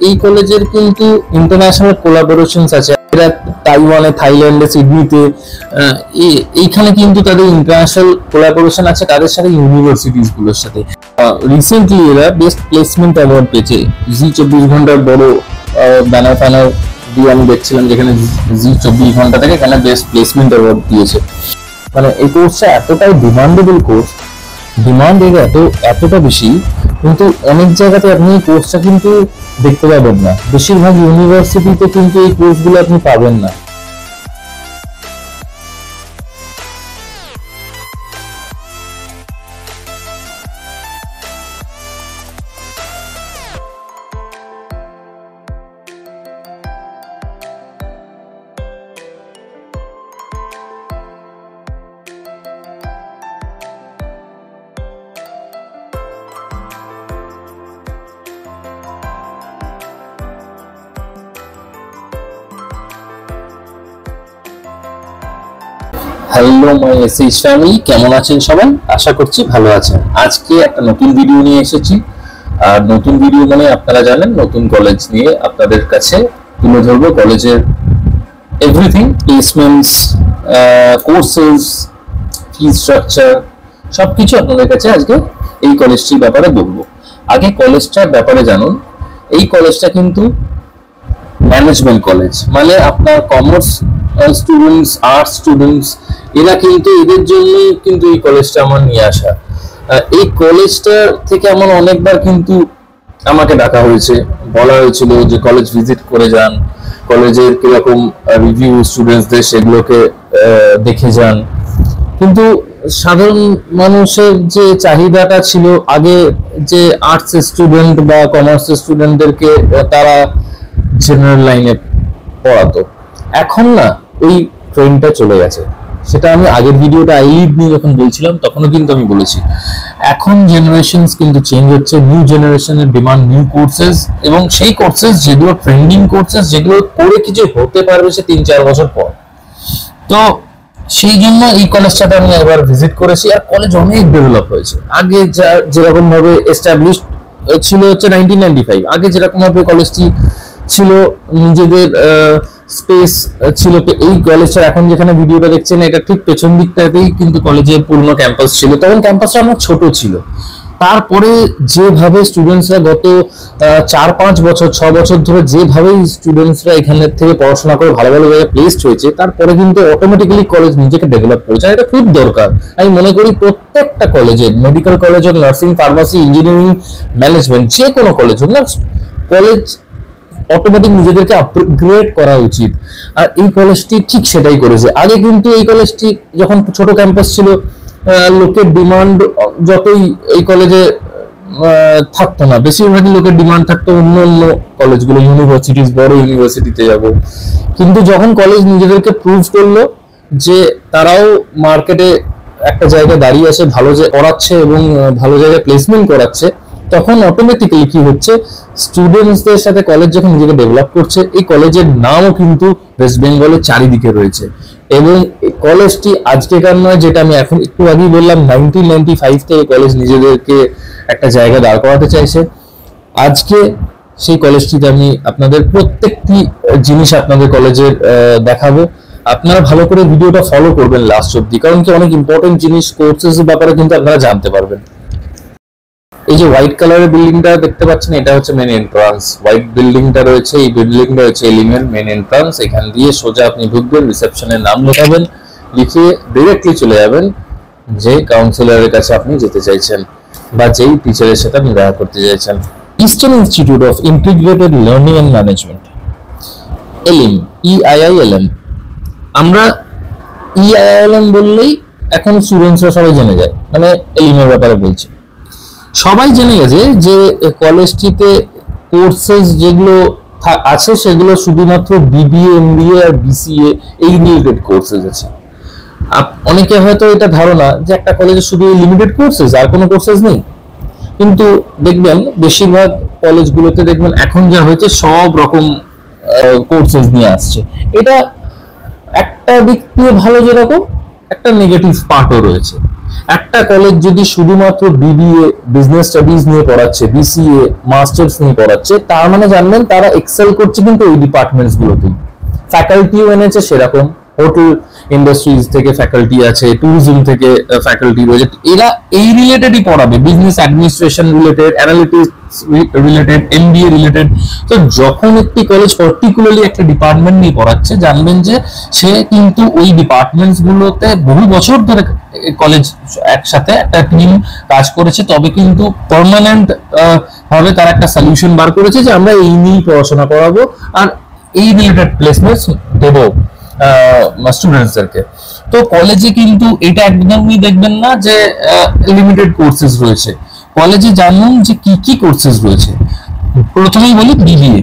এই কলেজের কিন্তু ইন্টারন্যাশনাল কোলাবোরেশনস আছে। এরা তাইওয়ানে, থাইল্যান্ডে, সিডনিতে, এইখানে কিন্তু তাদের ইন্টারন্যাশনাল কোলাবোরেশন আছে তাদের সাথে, ইউনিভার্সিটিজ গুলোর সাথে। রিসেন্টলি এরা বেস্ট প্লেসমেন্ট অ্যাওয়ার্ড পেয়েছে। জি24 ঘন্টার বড় ব্যানার ফ্যানার দিয়ে আমি দেখছিলাম, যেখানে জি24 ঘন্টা থেকে এখানে বেস্ট প্লেসমেন্ট অ্যাওয়ার্ড দিয়েছে। মানে এই কোর্সটা এতটাই ডিমান্ডেবল কোর্স, ডিমান্ড এর এতটা বেশি, কিন্তু অনেক জায়গাতে আপনি এই কোর্সটা কিন্তু দেখতে পাবেন না। বেশিরভাগ ইউনিভার্সিটিতে কিন্তু এই কোর্সগুলো আপনি পাবেন না। হ্যালো মাই এসএইচ ফ্যামিলি, কেমন আছেন সবাই? আশা করছি ভালো আছেন। আজকে একটা নতুন ভিডিও নিয়ে এসেছি। আর নতুন ভিডিও মানে আপনারা জানেন, নতুন কলেজ নিয়ে আপনাদের কাছে তুলে ধরবো কলেজের everything, placements, courses, fee structure, সবকিছু আপনাদের কাছে আজকে এই কলেজটির ব্যাপারে বলবো। আগে কলেজটার ব্যাপারে জানুন। এই কলেজটা কিন্তু ম্যানেজমেন্ট কলেজ, মানে আপনার কমার্স স্টুডেন্টস, আর্টস স্টুডেন্টস, এরা কিন্তু এদের জন্যই কিন্তু এই কলেজটা আমার নিয়ে আসা। এই কলেজটা থেকে আমার অনেকবার কিন্তু আমাকে ডাকা হয়েছে, বলা হয়েছিল যে কলেজ ভিজিট করে যান, কলেজের কিরকম রিভিউ স্টুডেন্টসদের সেগুলোকে দেখে যান। কিন্তু সাধারণ মানুষের যে চাহিদাটা ছিল আগে, যে আর্টস স্টুডেন্ট বা কমার্স স্টুডেন্টদেরকে তারা জেনারেল লাইনে পড়াতো, এখন না ওই ট্রেন্ডটা চলে গেছে। সেটা আমি আগের ভিডিওটা আই লিড নিয়ে যখন বলছিলাম তখনও কিন্তু আমি বলেছি, এখন জেনারেশনস কিন্তু চেঞ্জ হচ্ছে, নিউ জেনারেশনের ডিমান্ড নিউ কোর্সেস, এবং সেই কোর্সেস যেগুলো ট্রেন্ডিং কোর্সেস, যেগুলো করে কিছু হতে পারবে সে 3-4 বছর পর। তো সেই জন্য এই কলেজটাতে আমি একবার ভিজিট করেছি। আর কলেজ অনেক ডেভেলপ হয়েছে। আগে যেরকম ভাবে এস্টাবলিশড ছিল হচ্ছে 1995, আগে যেরকম ভাবে কলেজটি ছিল, নিজেদের স্পেস ছিল, এই কলেজটা এখন যেখানে ভিডিওটা দেখছেন এটা ঠিক পেছন দিকটাতেই কিন্তু কলেজের পুরনো ক্যাম্পাস ছিল। তখন ক্যাম্পাসটা অনেক ছোট ছিল। তারপরে যেভাবে স্টুডেন্টসরা গত 4-5 বছর 6 বছর ধরে যেভাবে স্টুডেন্টসরা এখান থেকে পড়াশোনা করে ভালো ভালো জায়গায় প্লেসড হয়েছে, তারপরে কিন্তু অটোমেটিক্যালি কলেজ নিজেকে ডেভেলপ করেছে। এটা খুব দরকার। আমি মনে করি প্রত্যেকটা কলেজে, মেডিকেল কলেজ হোক, নার্সিং, ফার্মাসি, ইঞ্জিনিয়ারিং, ম্যানেজমেন্ট, যে কোনো কলেজ হোক না, কলেজ অটোমেটিক নিজেদেরকে আপগ্রেড করা উচিত। আর এই কলেজটি ঠিক সেটাই করেছে। আগে কিন্তু এই কলেজটি যখন ছোট ক্যাম্পাস ছিল, লোকের ডিমান্ড যতই এই কলেজে থাকতো না, বেশিরভাগই লোকের ডিমান্ড থাকতো অন্য অন্য কলেজগুলো, ইউনিভার্সিটিজ, বড় ইউনিভার্সিটিতে যাব। কিন্তু যখন কলেজ নিজেদেরকে প্রুভ করলো যে তারাও মার্কেটে একটা জায়গায় দাঁড়িয়ে আছে, ভালো পড়াচ্ছে এবং ভালো জায়গায় প্লেসমেন্ট করাচ্ছে, তখন অটোমেটিক্যালি কি হচ্ছে, স্টুডেন্টসদের সাথে কলেজ যখন নিজেকে ডেভেলপ করছে, এই কলেজের নামও কিন্তু ওয়েস্ট বেঙ্গলের চারিদিকে রয়েছে। এবং কলেজটি আজকেকার নয়, যেটা আমি এখন একটু আগেই বললাম, 1995 থেকে কলেজ নিজেদেরকে একটা জায়গা দাঁড় করাতে চাইছে। আজকে সেই কলেজটিতে আমি আপনাদের প্রত্যেকটি জিনিস আপনাদের কলেজের দেখাবো। আপনারা ভালো করে ভিডিওটা ফলো করবেন লাস্ট অব্দি, কারণ কি অনেক ইম্পর্টেন্ট জিনিস কোর্সেস ব্যাপারে কিন্তু আপনারা জানতে পারবেন। এই যে হোয়াইট কালারের বিল্ডিংটা দেখতে পাচ্ছেন, এটা হচ্ছে মেন এন্ট্রান্স। হোয়াইট বিল্ডিংটা রয়েছে, এই বিল্ডিংটা হচ্ছে এলিমের মেন এন্ট্রান্স। এখান দিয়ে সোজা আপনি ঢুকবেন, রিসেপশনের নাম লেখাবেন, লিখে ডিরেক্টলি চলে যাবেন যে কাউন্সিলরের কাছে আপনি যেতে চাইছেন বা যেই টিচারের সাথে আপনি দেখা করতে চাইছেন। Eastern institute of integrated learning and management, Elim, EIILM। আমরা EIILM বললেই এখন স্টুডেন্টসরা সবাই জেনে যায়, মানে এলিমের ব্যাপারে বলছি। সবাই জেনে গেছে যে কলেজটিতে কোর্সেস যেগুলো আছে সেগুলো শুধুমাত্র BBA, MBA আর BCA এই রিলেটেড কোর্সেস আছে। অনেকে হয়তো এটা ধারণা যে একটা কলেজে শুধু লিমিটেড কোর্সেস, আর কোনো কোর্সেস নেই। কিন্তু দেখবেন বেশিরভাগ কলেজগুলোতে দেখবেন এখন যা হয়েছে সব রকম কোর্সেস নিয়ে আসছে। এটা একটা দিক দিয়ে ভালো, যেরকম একটা নেগেটিভ পার্টও রয়েছে। একটা কলেজ যদি শুধুমাত্র বিবিএ বিজনেস স্টাডিজ নিয়ে পড়াচ্ছে, বিসিএ মাস্টার্স নিয়ে পড়াচ্ছে, তার মানে জানবেন তারা এক্সেল করছে কিন্তু ওই ডিপার্টমেন্টস গুলোতেই। ফ্যাকাল্টিও এনেছে সেরকম, হোটেল ইন্ডাস্ট্রিজ থেকে ফ্যাকাল্টি আছে, ট্যুরিজম থেকে ফ্যাকাল্টি রয়েছে, এরা এই রিলেটেডই পড়াবে, business administration related, analytics related, MBA related. তো যখন একটি কলেজ পার্টিকুলারলি একটা ডিপার্টমেন্ট নিয়ে পড়াচ্ছে, জানবেন যে সে কিন্তু ওই ডিপার্টমেন্টস গুলোতে বহু বছর ধরে কলেজ একসাথে একটা টিম কাজ করেছে, তবে কিন্তু পার্মানেন্ট ভাবে তার একটা সলিউশন বার করেছে যে আমরা এই নিয়ে পড়াশোনা করাবো আর এই রিলেটেড প্লেসমেন্টস দেবো স্টুডেন্টসদেরকে। তো কলেজে কিন্তু এটা একদমই দেখবেন না যে লিমিটেড কোর্সেস রয়েছে। কলেজে জানুন যে কি কি কোর্সেস রয়েছে। প্রথমেই বলি বিবিএ,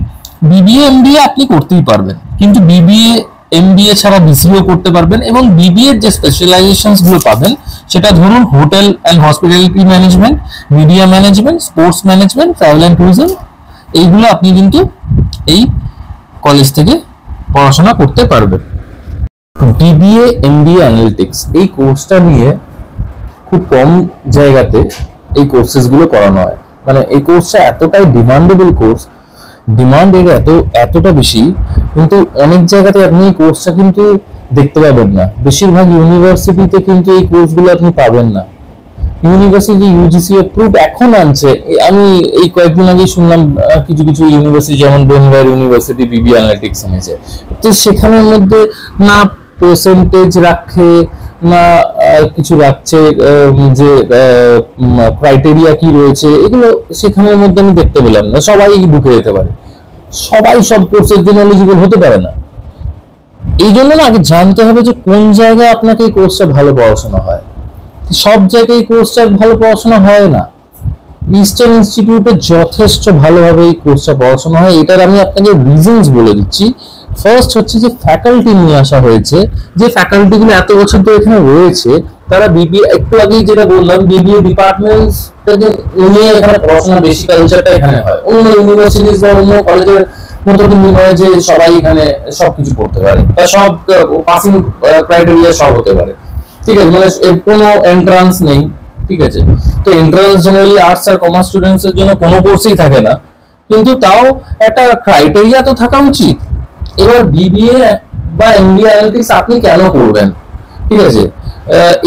বিবিএ এমবিএ আপনি করতেই পারবেন, কিন্তু বিবিএ এমবিএ ছাড়া বিসিও করতে পারবেন, এবং বিবিএ এর যে স্পেশালাইজেশনস গুলো পাবেন সেটা ধরুন hotel and hospitality management, media management, sports management, travel and tourism, এইগুলো আপনি কিন্তু এই কলেজ থেকে পড়াশোনা করতে পারবেন। বিবিএ এমবিএ অ্যানালিটিক্স এই কোর্সটা নিয়ে খুব কম জায়গাতে এই কোর্সেস গুলো করানো হয়, মানে এই কোর্সটা এতটাই ডিমান্ডেবল কোর্স, ডিমান্ড এর এতটা বেশি, কিন্তু অনেক জায়গাতে আপনি এই কোর্সটা কিন্তু দেখতে পাবেন না। বেশিরভাগ ইউনিভার্সিটিতে কিন্তু এই কোর্সগুলো আপনি পাবেন না। ইউনিভার্সিটি ইউজিসি অ্যাপ্রুভ এখন আনছে, আমি এই কয়েকদিন আগে শুনলাম কিছু কিছু ইউনিভার্সিটি যেমন বেঙ্গল ইউনিভার্সিটি বিবিএ অ্যানালিটিক্স এনেছে, তো সেখানের মধ্যে না পার্সেন্টেজ রাখে না কিছু রাখছে যে ক্রাইটেরিয়া কি রয়েছে, এগুলো সেখানের মধ্যে আমি দেখতে পেলাম না। সবাই ঢুকে যেতে পারে, সবাই সব কোর্সের জন্য এলিজিবল হতে পারে না। এই জন্য না আগে জানতে হবে যে কোন জায়গায় আপনাকে এই কোর্সটা ভালো পড়াশোনা হয়। সব জায়গায় এই কোর্সটা ভালো পড়াশোনা হয় না। ইস্টার্ন ইনস্টিটিউটে যথেষ্ট ভালোভাবে এই কোর্সটা পড়াশোনা হয়, এটার আমি আপনাকে রিজনস বলে দিচ্ছি। ফার্স্ট হচ্ছে যে ফ্যাকাল্টি নিয়ে আসা হয়েছে, যে ফ্যাকাল্টি গুলো এত বছর ধরে এখানে রয়েছে, তারা বিবিএ, একটু আগেই যেটা বললাম বিবিএ ডিপার্টমেন্টস থেকে নিয়ে এখানে পড়াশোনা বেশি, কালচারটা এখানে হয়। অন্য ইউনিভার্সিটিজ বা অন্য কলেজের মতো কিন্তু নয় যে সবাই এখানে সবকিছু পড়তে পারে বা সব পাসিং ক্রাইটেরিয়া সব হতে পারে, ঠিক আছে, মানে কোনো এন্ট্রান্স নেই, ঠিক আছে। তো এন্ট্রান্স জেনারেলি আর্টস আর কমার্স স্টুডেন্টস এর জন্য কোনো কোর্সেই থাকে না, কিন্তু তাও একটা ক্রাইটেরিয়া তো থাকা উচিত। এবার বিবিএ বা এমবিএ অ্যানালিটিক্স আপনি কেন করবেন, ঠিক আছে,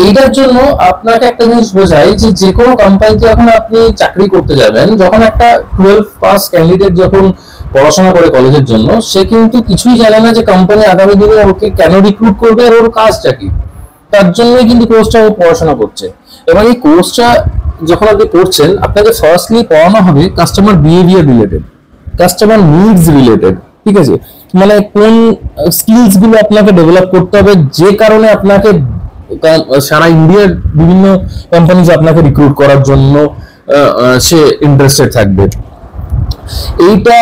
এইটার জন্য আপনাকে একটা জিনিস বোঝাই যে যে কোনো কোম্পানিতে যখন আপনি চাকরি করতে যাবেন, যখন একটা 12 পাস ক্যান্ডিডেট যখন পড়াশোনা করে কলেজের জন্য, সে কিন্তু কিছুই জানে না যে কোম্পানি আগামী দিনে ওকে কেন রিক্রুট করবে আর ওর কাজটা কি, তার জন্যই কিন্তু কোর্সটা ও পড়াশোনা করছে। এবার এই কোর্সটা যখন আপনি করছেন, আপনাকে ফার্স্টলি পড়ানো হবে customer behaviour related, customer needs related, ঠিক আছে, মানে কোন স্কিলস গুলো আপনাকে ডেভেলপ করতে হবে যে কারণে আপনাকে সারা ইন্ডিয়ার বিভিন্ন কোম্পানিজ আপনাকে রিক্রুট করার জন্য সে ইন্টারেস্টেড থাকবে। এইটা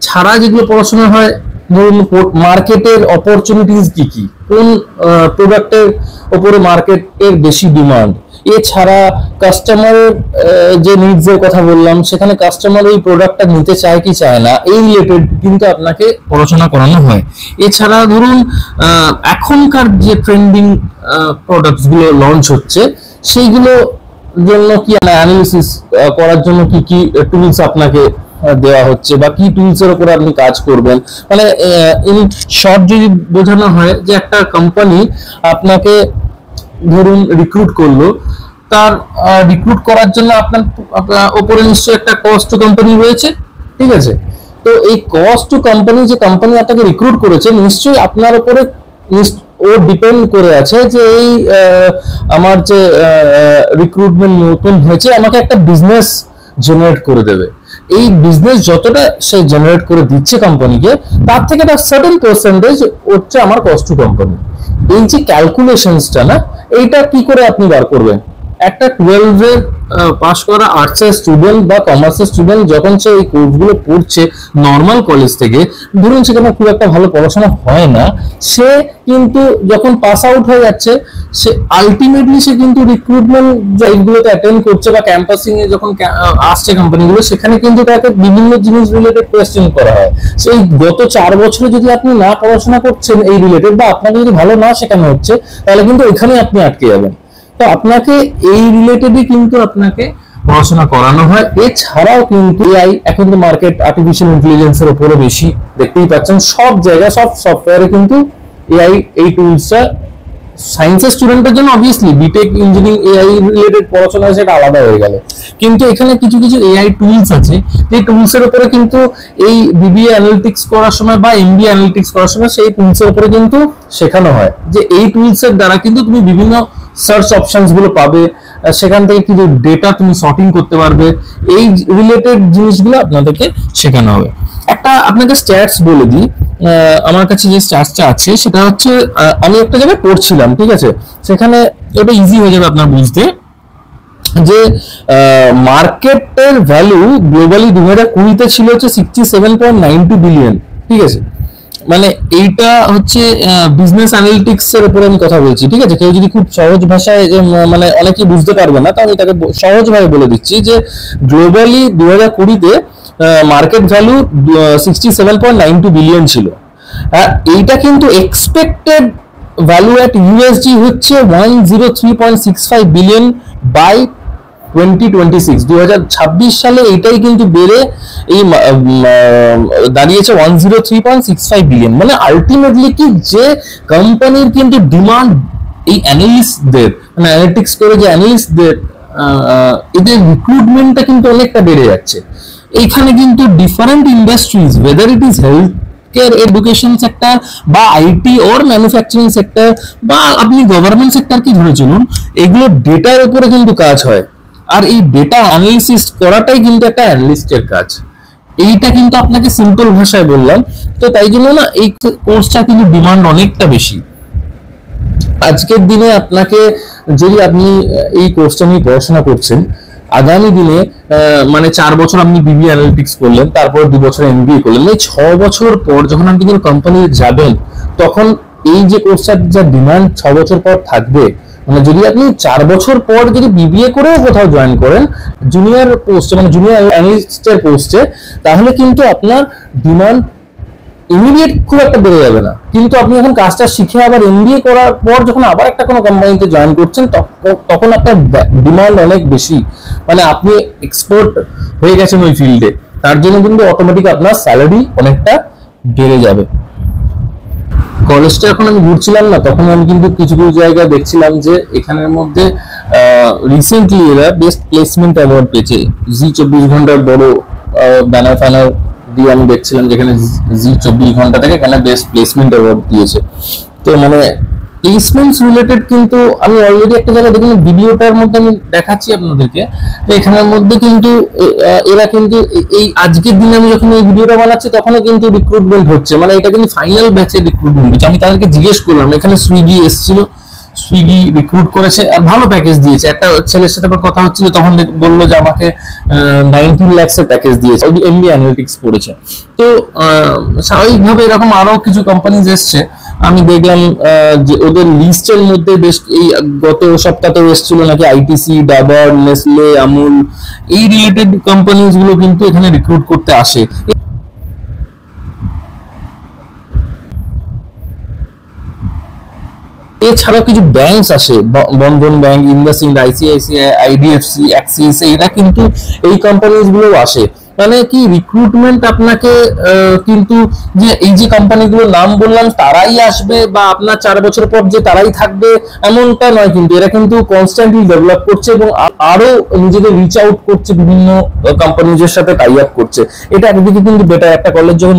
ছাড়া যেগুলো পড়াশোনা হয়, ধরুন মার্কেটের অপরচুনিটিস কি কি, কোন প্রোডাক্টের উপরে মার্কেটের বেশি ডিমান্ড, এছাড়া কাস্টমারের যে নিডস এর কথা বললাম, সেখানে কাস্টমার এই প্রোডাক্টটা নিতে চায় কি চায় না, এই রিলেটেড কিন্তু আপনাকে পড়াশোনা করানো হয়। এছাড়া ধরুন এখনকার যে ট্রেন্ডিং প্রোডাক্টস গুলো লঞ্চ হচ্ছে, সেইগুলো জন্য কি অ্যানালিসিস করার জন্য কি কি টুলস আপনাকে দেওয়া হচ্ছে বা কি টুলস এর উপর আপনি কাজ করবেন, মানে ইন শর্ট যদি বোঝানো হয় যে একটা কোম্পানি আপনাকে ধরুন রিক্রুট করলো, তার রিক্রুট করার জন্য আপনার উপরে নিশ্চয়ই একটা কস্ট টু কোম্পানি রয়েছে, ঠিক আছে। তো এই কস্ট টু কোম্পানি, যে কোম্পানি আপনাকে রিক্রুট করেছে, নিশ্চয়ই আপনার উপরে ও ডিপেন্ড করে আছে যে এই আমার যে রিক্রুটমেন্ট নতুন হয়েছে, আমাকে একটা বিজনেস জেনারেট করে দেবে। এই বিজনেস যতটা সে জেনারেট করে দিচ্ছে কোম্পানিকে, তার থেকে একটা সার্টেন পার্সেন্টেজ হচ্ছে আমার কস্ট টু কোম্পানি। এই যে ক্যালকুলেশনসটা না, এইটা কি করে আপনি বার করবেন? একটা 12 এর পাস করা আর্টসের স্টুডেন্ট বা কমার্সের স্টুডেন্ট যখন সে এই কোর্সগুলো পড়ছে নর্মাল কলেজ থেকে, ধরুন সেখানে খুব একটা ভালো পড়াশোনা হয় না, সে কিন্তু যখন পাস আউট হয়ে যাচ্ছে, সে আলটিমেটলি সে কিন্তু রিক্রুটমেন্ট ড্রাইভগুলোতে অ্যাটেন্ড করছে বা ক্যাম্পাসিং এ যখন আসছে কোম্পানিগুলো, সেখানে কিন্তু তাকে বিভিন্ন জিনিস রিলেটেড কোয়েশ্চেন করা হয়। সেই গত 4 বছরে যদি আপনি না পড়াশোনা করছেন এই রিলেটেড, বা আপনাকে যদি ভালো না শেখানো হচ্ছে, তাহলে কিন্তু এখানে আপনি আটকে যাবেন। তো আপনাকে এই রিলেটেডই কিন্তু আপনাকে পড়াশোনা করানো হয়। এছাড়াও কিন্তু এআই এখন তো মার্কেট আর্টিফিশিয়াল ইন্টেলিজেন্সের উপরে বেশি, দেখতেই পাচ্ছেন সব জায়গায় সব সফটওয়্যারে কিন্তু এআই এই টুলসটা সায়েন্সের স্টুডেন্টের জন্য obviously BTech engineering AI related পড়াশোনা সেটা আলাদা হয়ে গেল, কিন্তু এখানে কিছু কিছু এআই টুলস আছে যে টুলসের উপরে কিন্তু এই বিবিএ অ্যানালিটিক্স করার সময় বা এমবিএ অ্যানালিটিক্স করার সময় সেই টুলসের উপরে কিন্তু শেখানো হয় যে এই টুলসের দ্বারা কিন্তু তুমি বিভিন্ন সার্চ অপশনস গুলো পাবে, সেখান থেকে কিছু ডেটা তুমি সর্টিং করতে পারবে, এই রিলেটেড জিনিসগুলো আপনাদেরকে শেখানো হবে। একটা আপনাকে স্ট্যাটস বলে দিই, আমার কাছে যে স্ট্যাটসটা আছে সেটা হচ্ছে আমি একটা জায়গায় পড়ছিলাম, ঠিক আছে, সেখানে এটা ইজি হয়ে যাবে আপনার বুঝতে, যে মার্কেটের ভ্যালু গ্লোবালি 2020-তে ছিল হচ্ছে 67.92 বিলিয়ন, ঠিক আছে, মানে এইটা হচ্ছে বিজনেস অ্যানালিটিক্স এর উপরে আমি কথা বলছি, ঠিক আছে। কেউ যদি খুব সহজ ভাষায় মানে অনেকেই বুঝতে পারবে না, তো আমি তাকে সহজভাবে বলে দিচ্ছি যে গ্লোবালি 2020-তে মার্কেট ভ্যালু 67.92 বিলিয়ন ছিল, আর এইটা কিন্তু এক্সপেক্টেড ভ্যালু এট ইউএসডি হচ্ছে 103.65 বিলিয়ন বাই 2026 সালে এটাই কিন্তু বেড়ে এই দাঁড়িয়েছে 103.65 বিলিয়ন। মানে আলটিমেটলি কি যে কোম্পানির কিন্তু ডিমান্ড এই অ্যানালিস্টদের মানে অ্যানালিটিক্স করে যে অ্যানালিস্টদের এদের রিক্রুটমেন্টটা কিন্তু অনেকটা বেড়ে যাচ্ছে। এইখানে কিন্তু different industries weather it is health care education sector বা আইটি ওর ম্যানুফ্যাকচারিং সেক্টর বা আপনি গভর্নমেন্ট সেক্টর কি ধরে চলুন, এগুলো ডেটার উপরে কিন্তু কাজ হয়, আর এই ডেটা অ্যানালিসিস করাটাই কিন্তু একটা অ্যানালিস্টের কাজ। এইটা কিন্তু আপনাকে সিম্পল ভাষায় বললাম, তো তাই জন্য না এই কোর্সটা কিন্তু ডিমান্ড অনেকটা বেশি। আজকের দিনে আপনাকে যদি আপনি এই কোর্সটা নিয়ে পড়াশোনা করছেন, আগামী দিনে মানে 4 বছর আপনি বিবিএ অ্যানালিটিক্স করলেন, তারপর 2 বছর এমবিএ করলেন, এই 6 বছর পর যখন আপনি কোনো কোম্পানি যাবেন, তখন এই যে কোর্সটার যা ডিমান্ড 6 বছর পর থাকবে, মানে যদি আপনি 4 বছর পর যদি বিবিএ করেও কোথাও জয়েন করেন জুনিয়র পোস্টে, মানে জুনিয়র অ্যানালিস্টের পোস্টে, তাহলে কিন্তু আপনার ডিমান্ড ইমিডিয়েট খুব একটা বেড়ে যাবে না, কিন্তু আপনি যখন কাজটা শিখে আবার এমবিএ করার পর যখন আবার একটা কোনো কোম্পানিতে জয়েন করছেন, তখন আপনার ডিমান্ড অনেক বেশি, মানে আপনি এক্সপার্ট হয়ে গেছেন ওই ফিল্ডে, তার জন্য কিন্তু অটোমেটিক আপনার স্যালারি অনেকটা বেড়ে যাবে। কলেজটা এখন আমি ঘুরছিলাম না, তখন আমি কিন্তু কিছু কিছু জায়গায় দেখছিলাম যে এখানের মধ্যে রিসেন্টলি এরা বেস্ট প্লেসমেন্ট অ্যাওয়ার্ড পেয়েছে, জি24 ঘন্টার বড় ব্যানার ফ্যানার দিয়ে আমি দেখছিলাম যেখানে জি24 ঘন্টা থেকে এখানে বেস্ট প্লেসমেন্ট অ্যাওয়ার্ড দিয়েছে। তো মানে প্লেসমেন্টস রিলেটেড কিন্তু আমি অলরেডি একটা জায়গায় দেখলাম, ভিডিওটার মধ্যে আমি দেখাচ্ছি আপনাদেরকে, তো এখানের মধ্যে কিন্তু এরা কিন্তু এই আজকের দিনে আমি যখন এই ভিডিওটা বানাচ্ছি তখনও কিন্তু রিক্রুটমেন্ট হচ্ছে, মানে এটা কিন্তু ফাইনাল ব্যাচের রিক্রুটমেন্ট হচ্ছে। আমি তাদেরকে জিজ্ঞেস করলাম, এখানে সুইগি এসেছিল, সুইগি রিক্রুট করেছে আর ভালো প্যাকেজ দিয়েছে, একটা ছেলের সাথে আবার কথা হচ্ছিল, তখন বললো যে আমাকে 19 লাখসের প্যাকেজ দিয়েছে, এমবিএ অ্যানালিটিক্স পড়েছে। তো স্বাভাবিকভাবে এরকম আরো কিছু কোম্পানিজ এসছে, আমি দেখলাম যে ওদের লিস্টের মধ্যে বেশ এই গত সপ্তাহে এসেছিল নাকি আইটিসি, ডাবর, নেসলে, আমুল, এই রিলেটেড কোম্পানিজ গুলো কিন্তু এখানে রিক্রুট করতে আসে। এছাড়াও কিছু ব্যাংকস আসে, Bandhan bank, IndusInd, ICICI, IDFC, Axis, এরা কিন্তু এই কোম্পানিজ গুলো আসে। মানে কি রিক্রুটমেন্ট আপনাকে কিন্তু যে এই যে কোম্পানিগুলোর নাম বললাম তারাই আসবে বা আপনার 4 বছর পর যে তারাই থাকবে এমনটা নয়, কিন্তু এরা কিন্তু কনস্ট্যান্টলি ডেভেলপ করছে এবং আরো নিজেদের রিচ আউট করছে, বিভিন্ন কোম্পানিজের সাথে টাই আপ করছে। এটা একদিকে কিন্তু বেটার। একটা কলেজ যখন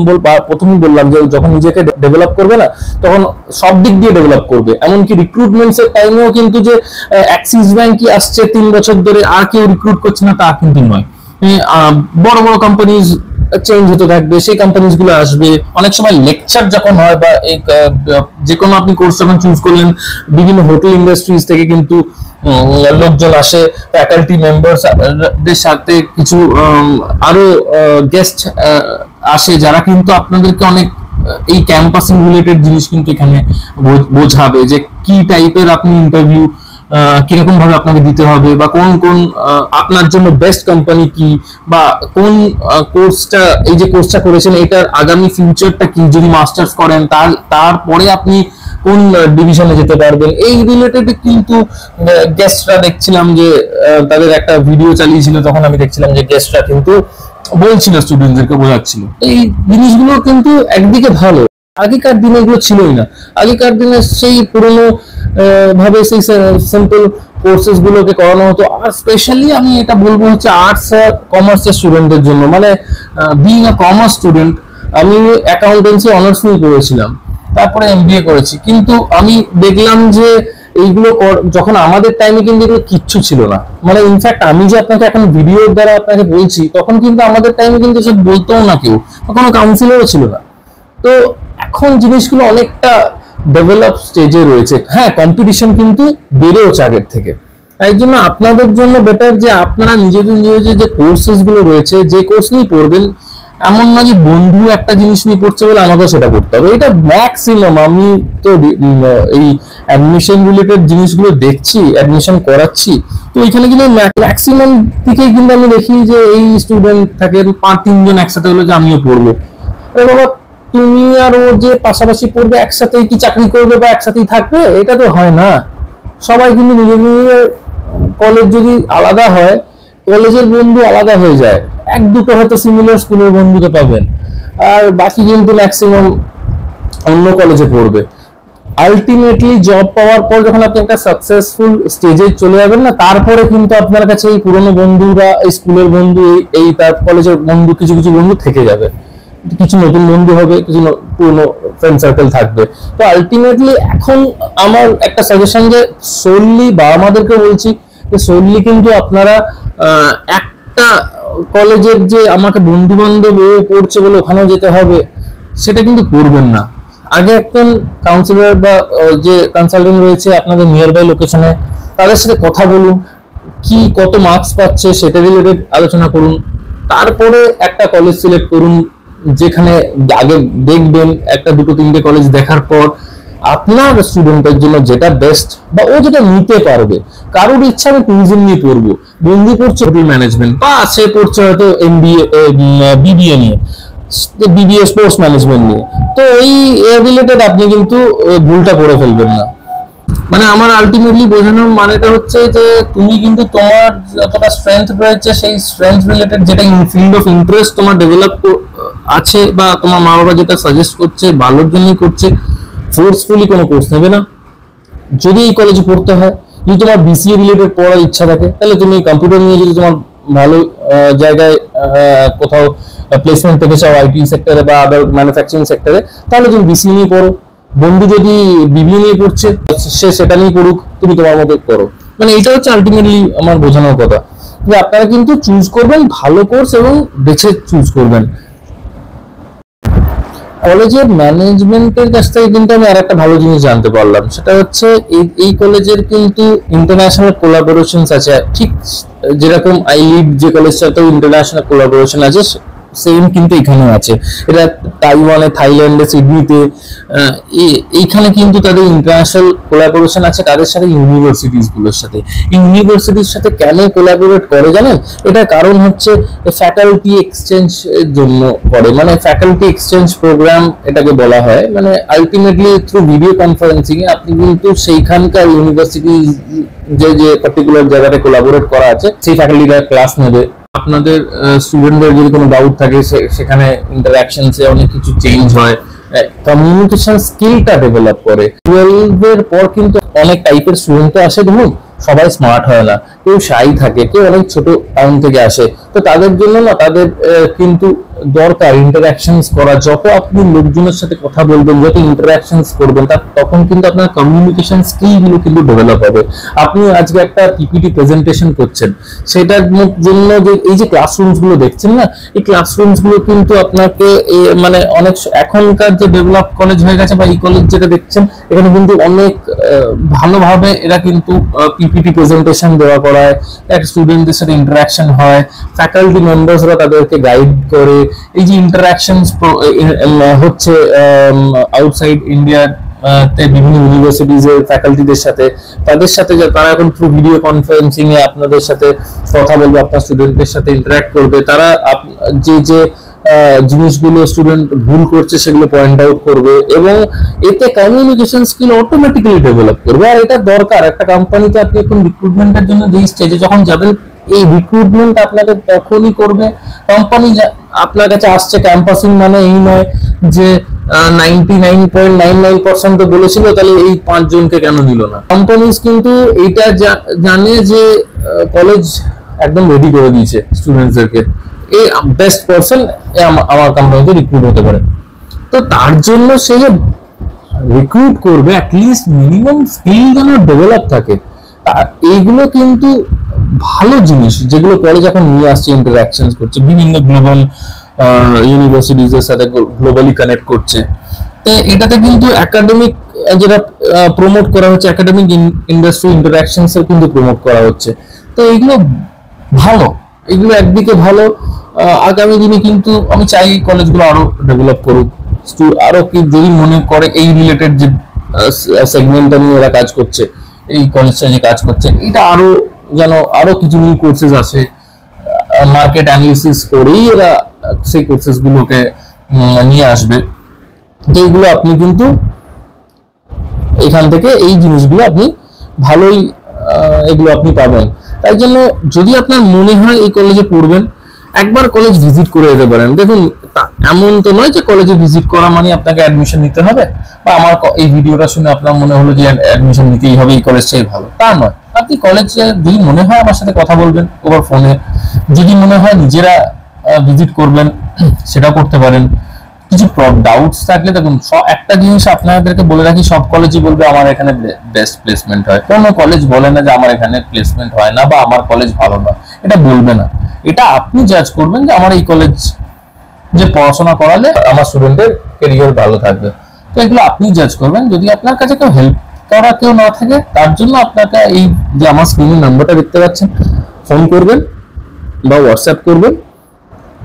প্রথমেই বললাম যে যখন নিজেকে ডেভেলপ করবে না তখন সব দিক দিয়ে ডেভেলপ করবে, এমনকি রিক্রুটমেন্টস এর টাইমেও কিন্তু যে অ্যাক্সিস ব্যাংকই আসছে 3 বছর ধরে আর কেউ রিক্রুট করছে না তা কিন্তু নয়। বড় বড় কোম্পানিজ চেঞ্জ হতে থাকবে, সেই কোম্পানিজ গুলো আসবে। অনেক সময় লেকচার যখন হয় বা যে কোনো আপনি কোর্স যখন চুজ করলেন, বিভিন্ন হোটেল ইন্ডাস্ট্রিজ থেকে কিন্তু লোকজন আসে, ফ্যাকাল্টি মেম্বারদের সাথে কিছু আরো গেস্ট আসে যারা কিন্তু আপনাদেরকে অনেক এই ক্যাম্পাসিং রিলেটেড জিনিস কিন্তু এখানে বোঝাবে যে কি টাইপের আপনি ইন্টারভিউ কিরকম ভাবে আপনাকে দিতে হবে বা কোন কোন আপনার জন্য বেস্ট কোম্পানি কি বা কোন কোর্সটা, এই যে কোর্সটা করেছেন এটার আগামী ফিউচারটা কি, যদি মাস্টার্স করেন তারপরে আপনি কোন ডিভিশনে যেতে পারবেন, এই রিলেটেড কিন্তু গেস্টরা দেখছিলাম যে তাদের একটা ভিডিও চালিয়েছিল, তখন আমি দেখছিলাম যে গেস্টরা কিন্তু বলছিল, স্টুডেন্টদেরকে বোঝাচ্ছিল। এই জিনিসগুলো কিন্তু একদিকে ভালো, আগেকার দিনে এগুলো ছিলই না। আগেকার দিনে সেই পুরনো ভাবে সেই সিম্পল কোর্সেস গুলোকে করানো হতো। আর স্পেশালি আমি এটা বলবো হচ্ছে আর্টস আর কমার্সের স্টুডেন্টদের জন্য, মানে বিইং আ কমার্স স্টুডেন্ট, আমি অ্যাকাউন্টেন্সি অনার্স নিয়ে করেছিলাম, তারপরে এমবিএ করেছি, কিন্তু আমি দেখলাম যে এইগুলো যখন আমাদের টাইমে কিন্তু এগুলো কিচ্ছু ছিল না। মানে ইনফ্যাক্ট আমি যে আপনাকে এখন ভিডিওর দ্বারা আপনাকে বলছি, তখন কিন্তু আমাদের টাইমে কিন্তু সব বলতেও না কেউ, কোনো কাউন্সিলরও ছিল না। তো এখন জিনিসগুলো অনেকটা ডেভেলপ স্টেজে রয়েছে। হ্যাঁ, কম্পিটিশন কিন্তু বেড়েওছে আগের থেকে। তাই জন্য আপনাদের জন্য বেটার যে আপনারা নিজেদের নিজেদের যে কোর্সেস গুলো রয়েছে, যে কোর্স নিয়ে পড়বেন, এমন না যে বন্ধু একটা জিনিস নিয়ে পড়ছে বলে আমাকে সেটা করতে হবে। এটা ম্যাক্সিমাম আমি তো এই অ্যাডমিশন রিলেটেড জিনিসগুলো দেখছি, অ্যাডমিশন করাচ্ছি, তো এখানে কিন্তু ম্যাক্সিমাম থেকে কিন্তু আমি দেখি যে এই স্টুডেন্ট থাকে 5-3 জন একসাথে হলো যে আমিও পড়বো। বাবা, তুমি আর ও যে পাশাপাশি পড়বে, একসাথেই কি চাকরি করবে বা একসাথেই থাকবে? এটা তো হয় না। সবাই কিন্তু নিজের নিজের, কলেজ যদি আলাদা হয়, কলেজের বন্ধু আলাদা হয়ে যায়, 1-2 হয়তো সিমিলার স্কুলের বন্ধুকে পাবেন, আর বাকি কিন্তু ম্যাক্সিমাম অন্য কলেজে পড়বে। আলটিমেটলি জব পাওয়ার পর যখন আপনি একটা সাকসেসফুল স্টেজে চলে যাবেন না, তারপরে কিন্তু আপনার কাছে এই পুরনো বন্ধুরা, এই স্কুলের বন্ধু, এই তার কলেজের বন্ধু, কিছু কিছু বন্ধু থেকে যাবে, কিছু নতুন বন্ধু হবে, কিছু পুরনো ফ্রেন্ড সার্কেল থাকবে। তো আলটিমেটলি এখন আমার একটা সাজেশন যে সোললি বাবা মাদেরকে বলছি যে সোললি কিন্তু আপনারা একটা কলেজের যে আমাকে বন্ধু বান্ধব পড়ছে বলে ওখানেও যেতে হবে, সেটা কিন্তু করবেন না। আগে একজন কাউন্সিলর বা যে কনসালটেন্ট রয়েছে আপনাদের নিয়ার বাই লোকেশনে, তাদের সাথে কথা বলুন, কি কত মার্কস পাচ্ছে সেটা রিলেটেড আলোচনা করুন, তারপরে একটা কলেজ সিলেক্ট করুন, যেখানে আগে দেখবেন একটা 2-3টে কলেজ দেখার পর আপনার স্টুডেন্টের জন্য যেটা বেস্ট বা ও যেটা নিতে পারবে। কারোর ইচ্ছা আমি ট্যুরিজম নিয়ে পড়বো, বন্ধু পড়ছে হোটেল ম্যানেজমেন্ট, বা সে পড়ছে হয়তো এমবিএ, বিবিএ নিয়ে, বিবিএ স্পোর্টস ম্যানেজমেন্ট নিয়ে, তো এই রিলেটেড আপনি কিন্তু ভুলটা করে ফেলবেন না। মানে আমার আলটিমেটলি বোঝানোর মানেটা হচ্ছে যে তুমি কিন্তু তোমার যতটা স্ট্রেংথ রয়েছে, সেই স্ট্রেংথ রিলেটেড যেটা ফিল্ড অফ ইন্টারেস্ট তোমার ডেভেলপ আছে, বা তোমার মা বাবা যেটা সাজেস্ট করছে ভালোর জন্যই করছে, ফোর্সফুলি কোনো কোর্স নেবে না। যদি এই কলেজে পড়তে হয়, যদি তোমার বিসিএ রিলেটেড পড়ার ইচ্ছা থাকে, তাহলে তুমি কম্পিউটার নিয়ে যদি তোমার ভালো জায়গায় কোথাও প্লেসমেন্ট পেতে চাও আইটি সেক্টরে বা আদার ম্যানুফ্যাকচারিং সেক্টরে, তাহলে তুমি বিসিএ নিয়ে পড়ো। বন্ধু যদি বিবিএ নিয়ে পড়ছে, সে সেটা নিয়ে পড়ুক, তুমি তোমার মতো করো। মানে এটা হচ্ছে আলটিমেটলি আমার বোঝানোর কথা, যে আপনারা কিন্তু চুজ করবেন ভালো কোর্স এবং বেছে চুজ করবেন। কলেজের ম্যানেজমেন্টের কাছ থেকে কিন্তু আমি আরেকটা ভালো জিনিস জানতে পারলাম, সেটা হচ্ছে এই কলেজের কিন্তু ইন্টারন্যাশনাল কোলাবোরেশনস আছে। ঠিক যেরকম আই লিড যে কলেজটাতেও ইন্টারন্যাশনাল কোলাবোরেশন আছে, সেম কিন্তু এখানেও আছে। এটা তাইওয়ানে, থাইল্যান্ডে, সিডনিতে, এইখানে কিন্তু তাদের ইন্টারন্যাশনাল কোলাবোরেশন আছে তাদের সাথে, ইউনিভার্সিটিস গুলোর সাথে। ইউনিভার্সিটির সাথে কেন কোলাবোরেট করে জানেন? এটার কারণ হচ্ছে ফ্যাকাল্টি এক্সচেঞ্জ এর জন্য করে, মানে ফ্যাকাল্টি এক্সচেঞ্জ প্রোগ্রাম এটাকে বলা হয়। মানে আলটিমেটলি থ্রু ভিডিও কনফারেন্সিং এ আপনি কিন্তু সেইখানকার ইউনিভার্সিটি যে যে পার্টিকুলার জায়গাতে কোলাবোরেট করা আছে, সেই ফ্যাকাল্টিরা ক্লাস নেবে। আপনাদের স্টুডেন্টদের যদি কোনো ডাউট থাকে, সেখানে ইন্টারঅ্যাকশনসে অনেক কিছু চেঞ্জ হয়, কমিউনিকেশন স্কিলটা ডেভেলপ করে। 12 এর পর কিন্তু অনেক টাইপের স্টুডেন্ট তো আসে, ধরুন সবাই স্মার্ট হয় না, কেউ শাই থাকে, কেউ অনেক ছোট টাউন থেকে আসে, তো তাদের জন্য না তাদের কিন্তু দরকার ইন্টারঅ্যাকশনস করা। যত আপনি লোকজনের সাথে কথা বলবেন, যত ইন্টারঅ্যাকশনস করবেন, তখন কিন্তু আপনার কমিউনিকেশন স্কিলগুলো কিন্তু ডেভেলপ হবে। আপনি আজকে একটা পিপিটি প্রেজেন্টেশন করছেন, সেটার জন্য যে এই যে ক্লাসরুমস গুলো দেখছেন না, এই ক্লাসরুমস গুলো কিন্তু আপনাকে মানে অনেক এখনকার যে ডেভেলপ কলেজ হয়ে গেছে বা এই কলেজ যেটা দেখছেন, এখানে কিন্তু অনেক ভালোভাবে এরা কিন্তু পিপিটি প্রেজেন্টেশন দেওয়া করায়, এক স্টুডেন্টদের সাথে ইন্টারঅ্যাকশন হয়, ফ্যাকাল্টি মেম্বার্সরা তাদেরকে গাইড করে। এই যে ইন্টারঅ্যাকশনস হচ্ছে আউটসাইড ইন্ডিয়া তে বিভিন্ন ইউনিভার্সিটিজ এর ফ্যাকাল্টিদের সাথে, তাদের সাথে তারা এখন থ্রু ভিডিও কনফারেন্সিং এ আপনাদের সাথে কথা বলবে, আপনার স্টুডেন্টদের সাথে ইন্টারঅ্যাক্ট করবে। তারা যে যে জিনিসগুলো স্টুডেন্ট ভুল করছে সেগুলো পয়েন্ট আউট করবে, এবং এতে কমিউনিকেশন স্কিল অটোমেটিক্যালি ডেভেলপ করবে। আর এটা দরকার একটা কোম্পানিতে। আপনি এখন রিক্রুটমেন্টের জন্য যে স্টেজে যখন যাবেন, এই রিক্রুটমেন্ট আপনাকে তখনই করবে কোম্পানি আপনার কাছে আসছে। ক্যাম্পাসিং মানে এই নয় যে 99.99% তো বলেছিল, তাহলে এই 5 জনকে কেন দিল না। কোম্পানিজ কিন্তু এটা জানে যে কলেজ একদম রেডি করে দিয়েছে স্টুডেন্টসদেরকে, এই বেস্ট পারসন আমার কোম্পানিতে রিক্রুট হতে পারে। তো তার জন্য সে রিক্রুট করবে, অ্যাটলিস্ট মিনিমাম স্কিল যেন ডেভেলপ থাকে। এইগুলো কিন্তু ভালো জিনিস যেগুলো কলেজ এখন নিয়ে আসছে, ইন্টারাকশন করছে বিভিন্ন গ্লোবাল ইউনিভার্সিটিজ এর সাথে, গ্লোবালি কানেক্ট করছে। তো এটাতে কিন্তু একাডেমিক যেটা প্রমোট করা হচ্ছে, একাডেমিক ইন্ডাস্ট্রি ইন্টারাকশনস এর কিন্তু প্রমোট করা হচ্ছে। তো এইগুলো ভালো, এগুলো একদিকে ভালো। আগামী দিনে কিন্তু আমি চাই কলেজগুলো আরো ডেভেলপ করুক, আরো কি যদি মনে করে এই রিলেটেড যে সেগমেন্টটা নিয়ে এরা কাজ করছে, এই কলেজটা যে কাজ করছে, এটা আরো যেন আরো কিছু নিউ কোর্সেস আছে, মার্কেট অ্যানালিসিস করেই এরা সেই কোর্সেস গুলোকে নিয়ে আসবে, যেগুলো আপনি কিন্তু এখান থেকে এই জিনিসগুলো আপনি ভালোই এগুলো আপনি পাবেন। তাই জন্য যদি আপনার মনে হয় এই কলেজে পড়বেন, একবার কলেজ ভিজিট করে যেতে পারেন। দেখুন, এমন তো নয় যে কলেজে ভিজিট করা মানে আপনাকে অ্যাডমিশন নিতে হবে, বা আমার এই ভিডিওটা শুনে আপনার মনে হলো যে অ্যাডমিশন নিতেই হবে, এই কলেজটাই ভালো, তা নয়। আপনি কলেজে যদি মনে হয় আমার সাথে কথা বলবেন ওভার ফোনে, যদি মনে হয় নিজেরা ভিজিট করবেন সেটা করতে পারেন। কিছু ডাউটস থাকলে দেখুন, একটা জিনিস আপনাদেরকে বলে রাখি, সব কলেজই বলবে আমার এখানে বেস্ট প্লেসমেন্ট হয়। কোনো কলেজ বলে না যে আমার এখানে প্লেসমেন্ট হয় না বা আমার কলেজ ভালো না, এটা বলবে না। এটা আপনি জাজ করবেন যে আমার এই কলেজ যে পড়াশোনা করালে আমার স্টুডেন্টের ক্যারিয়ার ভালো থাকবে। তো এগুলো আপনি জাজ করবেন। যদি আপনার কাছে কেউ হেল্প করা কেউ না থাকে, তার জন্য আপনাকে এই যে আমার স্ক্রিনের নাম্বারটা দেখতে পাচ্ছেন, ফোন করবেন বা হোয়াটসঅ্যাপ করবেন।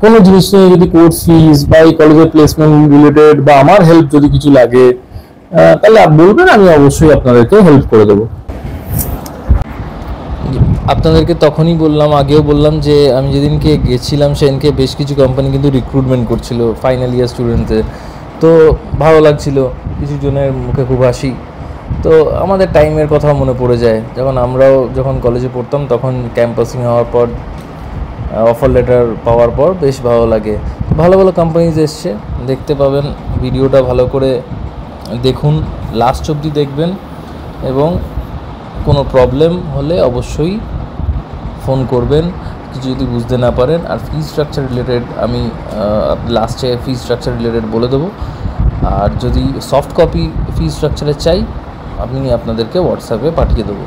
কোনো জিনিস নিয়ে যদি কোর্স ফিজ বা এই কলেজের প্লেসমেন্ট রিলেটেড বা আমার হেল্প যদি কিছু লাগে, তাহলে বলবেন, আমি অবশ্যই আপনাদেরকে হেল্প করে দেবো। আপনাদেরকে তখনই বললাম, আগেও বললাম যে আমি যেদিনকে গেছিলাম সেদিনকে বেশ কিছু কোম্পানি কিন্তু রিক্রুটমেন্ট করছিল ফাইনাল ইয়ার স্টুডেন্টদের। তো ভালো লাগছিল, কিছু জনের মুখে খুব হাসি। তো আমাদের টাইমের কথা মনে পড়ে যায়, আমরাও যখন কলেজে পড়তাম তখন ক্যাম্পাসিং হওয়ার পর, অফার লেটার পাওয়ার পর বেশ ভালো লাগে। ভালো ভালো কোম্পানিজ এসছে, দেখতে পাবেন। ভিডিওটা ভালো করে দেখুন, লাস্ট অবধি দেখবেন, এবং কোনো প্রবলেম হলে অবশ্যই ফোন করবেন কিছু যদি বুঝতে না পারেন। আর ফি স্ট্রাকচার রিলেটেড আমি লাস্টে ফি স্ট্রাকচার রিলেটেড বলে দেবো। আর যদি সফট কপি ফি স্ট্রাকচারে চাই, আমি আপনাদেরকে হোয়াটসঅ্যাপে পাঠিয়ে দেবো।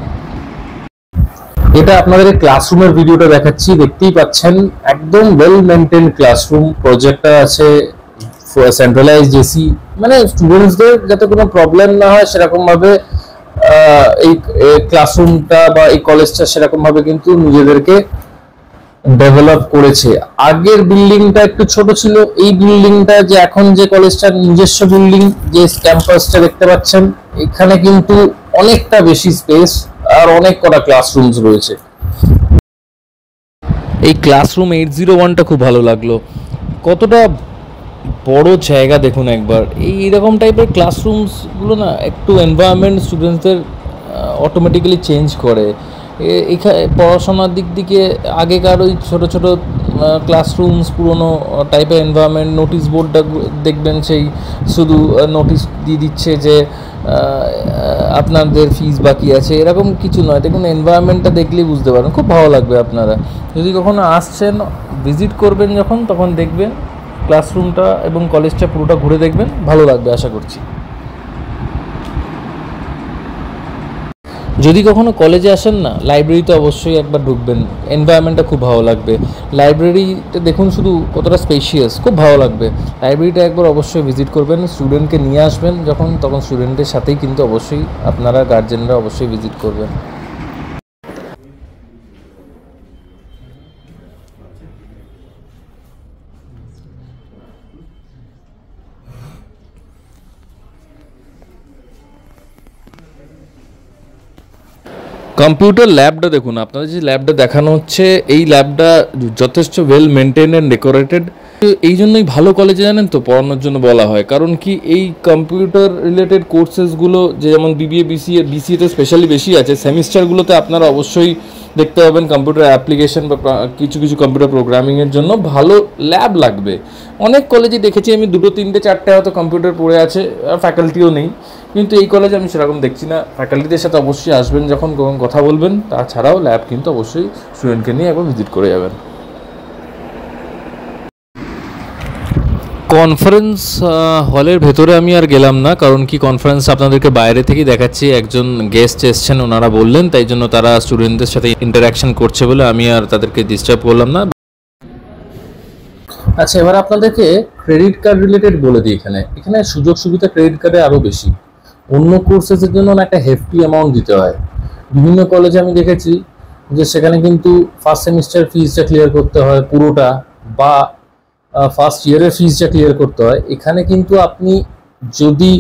এটা আপনাদের ক্লাসরুমের ভিডিওটা দেখাচ্ছি, দেখতেই পাচ্ছেন একদম ওয়েল মেইনটেইন ক্লাসরুম, প্রজেক্টর আছে, সেন্ট্রালাইজড এসি, মানে স্টুডেন্টসদের যাতে কোনো প্রবলেম না হয় সেরকম ভাবে এই ক্লাসরুমটা বা এই কলেজটা সেরকম ভাবে কিন্তু নিজেদেরকে ডেভেলপ করেছে। আগের বিল্ডিংটা একটু ছোট ছিল, এই বিল্ডিংটা যে এখন যে কলেজটার নিজস্ব বিল্ডিং, যে ক্যাম্পাসটা দেখতে পাচ্ছেন, এখানে কিন্তু অনেকটা বেশি স্পেস আর অনেক কটা ক্লাসরুমস রয়েছে। এই ক্লাসরুম 801টা খুব ভালো লাগলো, কতটা বড় জায়গা দেখুন একবার। এইরকম টাইপের ক্লাসরুমসগুলো না একটু এনভায়রনমেন্ট স্টুডেন্টসদের অটোমেটিক্যালি চেঞ্জ করে। এখানে পড়াশোনার দিক থেকে আগেকার ওই ছোটো ছোটো ক্লাসরুমস, পুরোনো টাইপের এনভায়রনমেন্ট, নোটিশ বোর্ডটা দেখবেন সেই শুধু নোটিশ দিয়ে দিচ্ছে যে আপনাদের ফিস বাকি আছে, এরকম কিছু নয়। দেখুন এনভায়রনমেন্টটা দেখলেই বুঝতে পারেন, খুব ভালো লাগবে। আপনারা যদি কখনো আসছেন, ভিজিট করবেন যখন, তখন দেখবেন ক্লাসরুমটা এবং কলেজটা পুরোটা ঘুরে দেখবেন, ভালো লাগবে আশা করছি। যদি কখনো কলেজে আসেন না, লাইব্রেরিতে অবশ্যই একবার ঢুকবেন, এনভায়রনমেন্টটা খুব ভালো লাগবে। লাইব্রেরিতে দেখুন শুধু কতটা স্পেশিয়াস, খুব ভালো লাগবে। লাইব্রেরিটা একবার অবশ্যই ভিজিট করবেন, স্টুডেন্টকে নিয়ে আসবেন যখন, তখন স্টুডেন্টের সাথেই কিন্তু অবশ্যই আপনারা গার্জেনরা অবশ্যই ভিজিট করবেন। কম্পিউটার ল্যাবটা দেখুন, আপনাদের যে ল্যাবটা দেখানো হচ্ছে, এই ল্যাবটা যথেষ্ট ওয়েল মেনটেন অ্যান্ড ডেকোরেটেড। এই জন্যই ভালো কলেজে জানেন তো পড়ানোর জন্য বলা হয়, কারণ কি এই কম্পিউটার রিলেটেড কোর্সেসগুলো যেমন বিবিএ বিসিএতে স্পেশালি বেশি আছে, সেমিস্টারগুলোতে আপনারা অবশ্যই দেখতে পাবেন কম্পিউটার অ্যাপ্লিকেশন বা কিছু কিছু কম্পিউটার প্রোগ্রামিংয়ের জন্য ভালো ল্যাব লাগবে। অনেক কলেজে দেখেছি আমি 2, 3, 4টে হয়তো কম্পিউটার পড়ে আছে, ফ্যাকাল্টিও নেই, কিন্তু এই কলেজে আমি সেরকম দেখছি না। ফ্যাকাল্টিদের সাথে অবশ্যই আসবেন যখন কথা বলবেন, তাছাড়াও ল্যাব কিন্তু অবশ্যই স্টুডেন্টকে নিয়ে একবার ভিজিট করে যাবেন। কনফারেন্স হলের ভেতরে আমি আর গেলাম না, কারণ কি কনফারেন্স আপনাদেরকে বাইরে থেকেই দেখাচ্ছি। একজন গেস্ট এসছেন, ওনারা বললেন, তাই জন্য তারা স্টুডেন্টদের সাথে ইন্টারাকশন করছে বলে আমি আর তাদেরকে ডিস্টার্ব করলাম না। আচ্ছা, এবার আপনাদেরকে ক্রেডিট কার্ড রিলেটেড বলে দিই। এখানে সুযোগ সুবিধা ক্রেডিট কার্ডে আরও বেশি। অন্য কোর্সেসের জন্য একটা হেফটি অ্যামাউন্ট দিতে হয়। বিভিন্ন কলেজে আমি দেখেছি যে সেখানে কিন্তু ফার্স্ট সেমিস্টার ফিজটা ক্লিয়ার করতে হয় পুরোটা, বা ফার্স্ট ইয়ারের ফিজটা ক্লিয়ার করতে হয়। এখানে কিন্তু আপনি যদি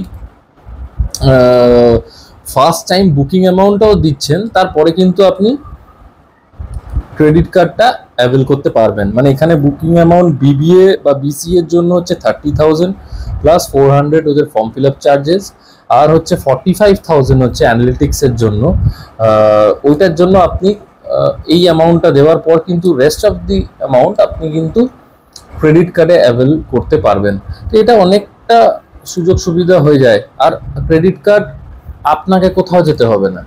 ফার্স্ট টাইম বুকিং অ্যামাউন্টটাও দিচ্ছেন, তারপরে কিন্তু আপনি ক্রেডিট কার্ডটা অ্যাভেল করতে পারবেন। মানে এখানে বুকিং অ্যামাউন্ট বিবিএ বা বিসিএর জন্য হচ্ছে 30,000 প্লাস 400 ওদের ফর্ম ফিল আপ চার্জেস, আর হচ্ছে 45,000 হচ্ছে অ্যানালিটিক্সের জন্য। ওইটার জন্য আপনি এই অ্যামাউন্টটা দেওয়ার পর কিন্তু রেস্ট অফ দি অ্যামাউন্ট আপনি কিন্তু ক্রেডিট কার্ডে অ্যাভেল করতে পারবেন। তো এটা অনেকটা সুযোগ সুবিধা হয়ে যায়। আর ক্রেডিট কার্ড আপনাকে কোথাও যেতে হবে না,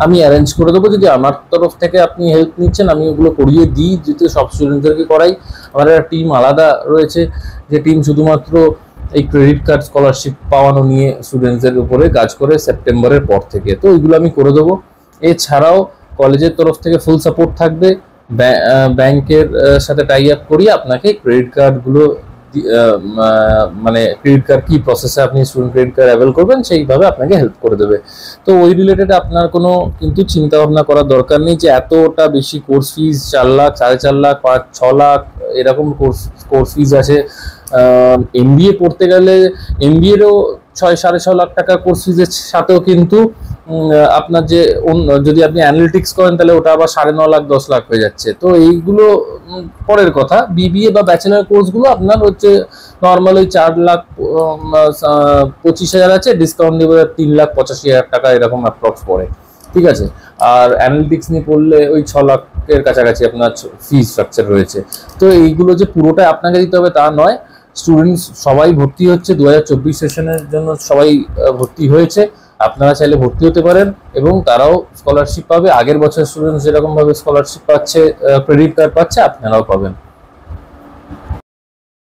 আমি অ্যারেঞ্জ করে দেবো। যদি আমার তরফ থেকে আপনি হেল্প নিচ্ছেন, আমি ওগুলো করিয়ে দিই, যেহেতু সব স্টুডেন্টদেরকে করাই। আমার একটা টিম আলাদা রয়েছে, যে টিম শুধুমাত্র এই ক্রেডিট কার্ড স্কলারশিপ পাওয়ানো নিয়ে স্টুডেন্টসদের উপরে কাজ করে সেপ্টেম্বরের পর থেকে। তো ওইগুলো আমি করে দেবো। এছাড়াও কলেজের তরফ থেকে ফুল সাপোর্ট থাকবে। ব্যাংকের সাথে টাই আপ করিয়ে আপনাকে ক্রেডিট কার্ডগুলো, মানে ক্রেডিট কার্ড কি প্রসেসে আপনি স্টুডেন্ট ক্রেডিট কার্ড অ্যাভেল করবেন সেইভাবে আপনাকে হেল্প করে দেবে। তো ওই রিলেটেড আপনার কোনো কিন্তু চিন্তা ভাবনা করার দরকার নেই যে এতটা বেশি কোর্স ফিজ, 4 লাখ, 4.5 লাখ, 5-6 লাখ এরকম কোর্স ফিজ আছে। এমবিএ পড়তে গেলে এমবিএরও 6-6.5 লাখ টাকা কোর্স ফিজের সাথেও কিন্তু আপনার যে যদি আপনি অ্যানালিটিক্স করেন তাহলে ওটা আবার 9.5 লাখ 10 লাখ হয়ে যাচ্ছে। তো এইগুলো পরের কথা। বিবিএ বা ব্যাচেলার কোর্সগুলো আপনার হচ্ছে নর্মাল ওই 4,25,000 আছে, ডিসকাউন্ট দিয়ে 3,85,000 টাকা এরকম অ্যাপ্রক্স পড়ে, ঠিক আছে। আর অ্যানালিটিক্স নিয়ে পড়লে ওই 6 লাখের কাছাকাছি আপনার ফি স্ট্রাকচার রয়েছে। তো এইগুলো যে পুরোটাই আপনাকে দিতে হবে তা নয়। স্টুডেন্টস সবাই ভর্তি হচ্ছে 2024 সেশনের জন্য, সবাই ভর্তি হয়েছে। আপনারা চাইলে ভর্তি হতে পারেন এবং তারাও স্কলারশিপ পাবে। আগের বছর স্টুডেন্টস যেরকম ভাবে স্কলারশিপ পাচ্ছে, ক্রেডিট কার্ড পাচ্ছে, আপনারাও পাবেন।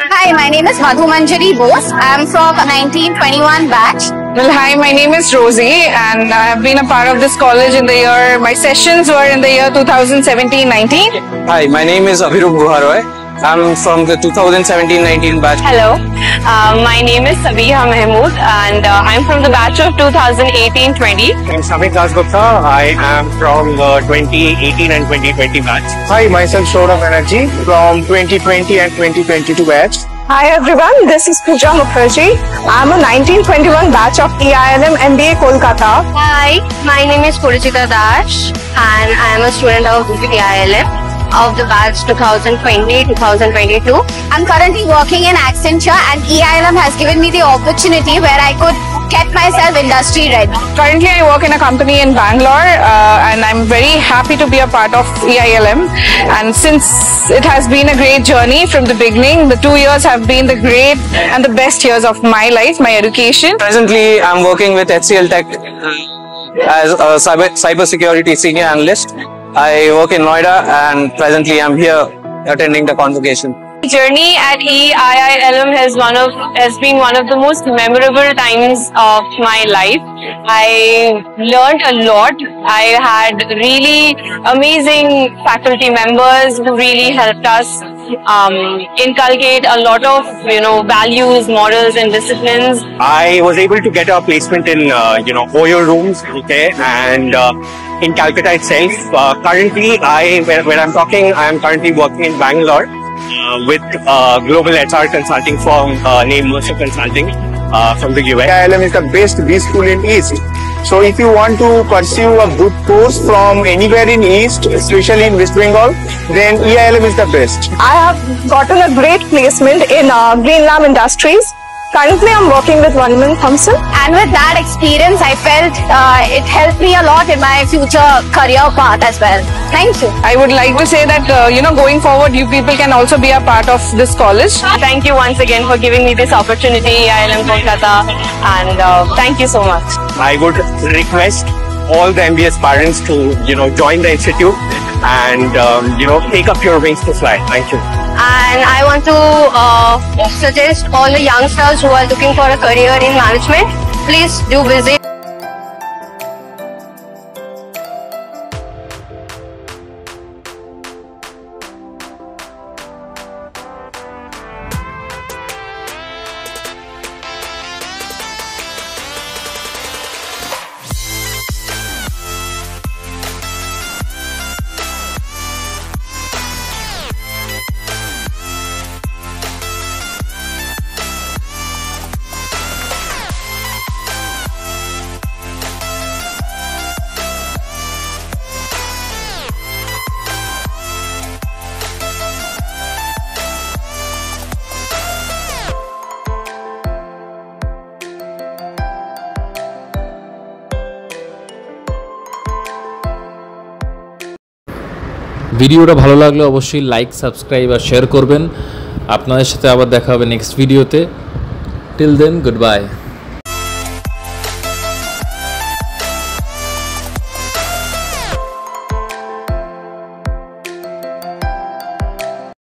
Hi, my name is Madhu Manjari Bose. I'm from 1921 batch. Well, hi, my name is Rosie, and I have been a part of this college in the year, my sessions were in the year 2017-19. Hi, my name is Abhirup Guharoy. I'm from the 2017-19 batch. Hello, my name is Sabiha Mahmood, and I'm from the batch of 2018-20. I'm Samik Dasgupta. I am from the 2018 and 2020 batch. Hi, myself Saurabh Banerjee from 2020 and 2022 batch. Hi everyone, this is Pooja Mukherjee. I'm a 1921 batch of EILM MBA Kolkata. Hi, my name is Purichita Dash, and I am a student of EILM of the batch 2020-2022. I'm currently working in Accenture, and EILM has given me the opportunity where I could get myself industry ready. Currently I work in a company in Bangalore, and I'm very happy to be a part of EILM. And since it has been a great journey from the beginning, the 2 years have been the great and the best years of my life, my education. Presently, I'm working with HCL Tech as a cybersecurity senior analyst. I work in Noida, and presently I'm here attending the convocation. Journey at EILM has been one of the most memorable times of my life. I learned a lot. I had really amazing faculty members who really helped us inculcate a lot of values, morals, and disciplines. I was able to get a placement in OYO rooms, okay, and in Calcutta itself. Currently, where I'm talking, I am currently working in Bangalore. with global HR consulting firm named Mercer Consulting from the US. EILM is the best B school in East. So if you want to pursue a good course from anywhere in East, especially in West Bengal, then EILM is the best. I have gotten a great placement in Greenlam Industries. Currently, I'm working with Wunderman Thompson. And with that experience, I felt it helped me a lot in my future career path as well. Thank you. I would like to say that, going forward, you people can also be a part of this college. Thank you once again for giving me this opportunity, IILM Kolkata, and thank you so much. I would request all the MBA aspirants to, join the institute and, take up your wings to fly. Thank you. And I want to suggest all the youngsters who are looking for a career in management, please do visit. ভিডিওটা ভালো লাগলে অবশ্যই like, subscribe আর share করবেন। আপনাদের সাথে আবার দেখা হবে নেক্সট ভিডিওতে। Till then, good bye.